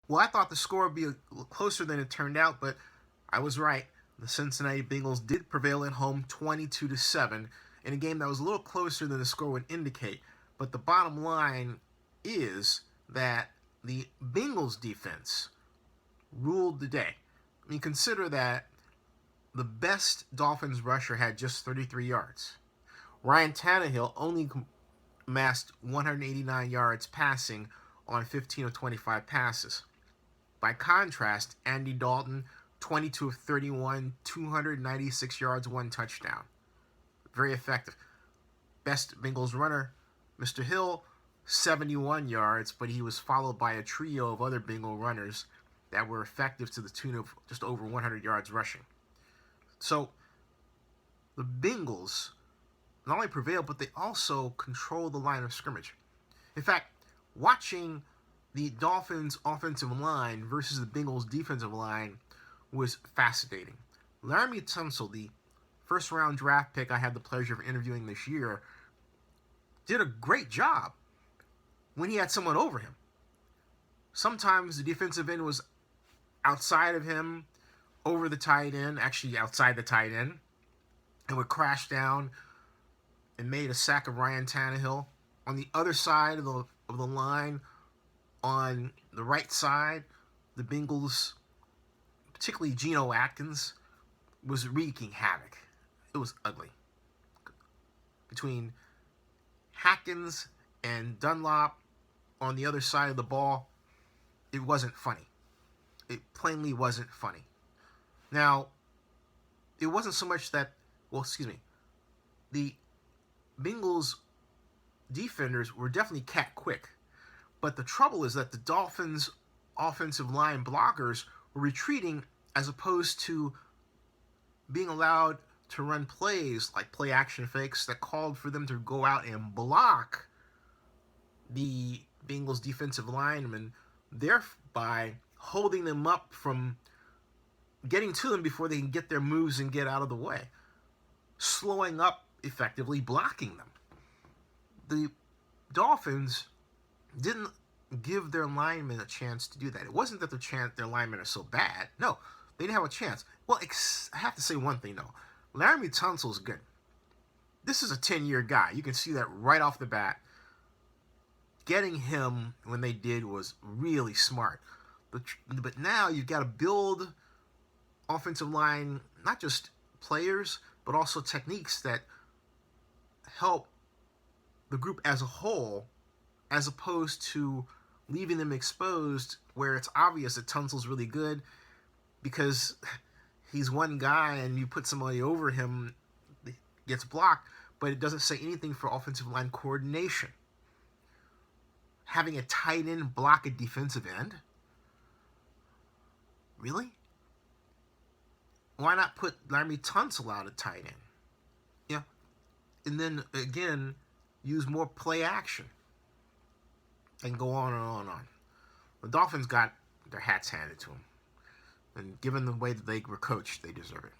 Well, I thought the score would be a little closer than it turned out, but I was right. The Cincinnati Bengals did prevail at home 22-7 in a game that was a little closer than the score would indicate. But the bottom line is that the Bengals defense ruled the day. I mean, consider that the best Dolphins rusher had just 33 yards. Ryan Tannehill only amassed 189 yards passing on 15 of 25 passes. By contrast, Andy Dalton, 22 of 31, 296 yards, one touchdown. Very effective. Best Bengals runner, Mr. Hill, 71 yards, but he was followed by a trio of other Bengal runners that were effective to the tune of just over 100 yards rushing. So the Bengals not only prevailed, but they also controlled the line of scrimmage. In fact, watching the Dolphins' offensive line versus the Bengals' defensive line was fascinating. Laremy Tunsil, the first-round draft pick I had the pleasure of interviewing this year, did a great job when he had someone over him. Sometimes the defensive end was outside of him, over the tight end, actually outside the tight end, and would crash down and made a sack of Ryan Tannehill. On the other side of the line, on the right side, the Bengals, particularly Geno Atkins, was wreaking havoc. It was ugly. Between Hackins and Dunlop on the other side of the ball, it wasn't funny. It plainly wasn't funny. Now, it wasn't so much that, the Bengals defenders were definitely cat quick. But the trouble is that the Dolphins offensive line blockers were retreating as opposed to being allowed to run plays like play action fakes that called for them to go out and block the Bengals defensive linemen, thereby holding them up from getting to them before they can get their moves and get out of the way, slowing up, effectively blocking them. The Dolphins didn't give their linemen a chance to do that. It wasn't that their linemen are so bad. No, they didn't have a chance. Well, I have to say one thing, though. Laremy Tunsil's good. This is a 10-year guy. You can see that right off the bat. Getting him when they did was really smart. But now you've got to build offensive line, not just players, but also techniques that help the group as a whole, as opposed to leaving them exposed where it's obvious that Tunsil's really good because he's one guy and you put somebody over him, gets blocked, but it doesn't say anything for offensive line coordination. Having a tight end block a defensive end? Really? Why not put Laremy Tunsil out at tight end? Yeah. And then, again, use more play action. And go on and on and on. The Dolphins got their hats handed to them. And given the way that they were coached, they deserve it.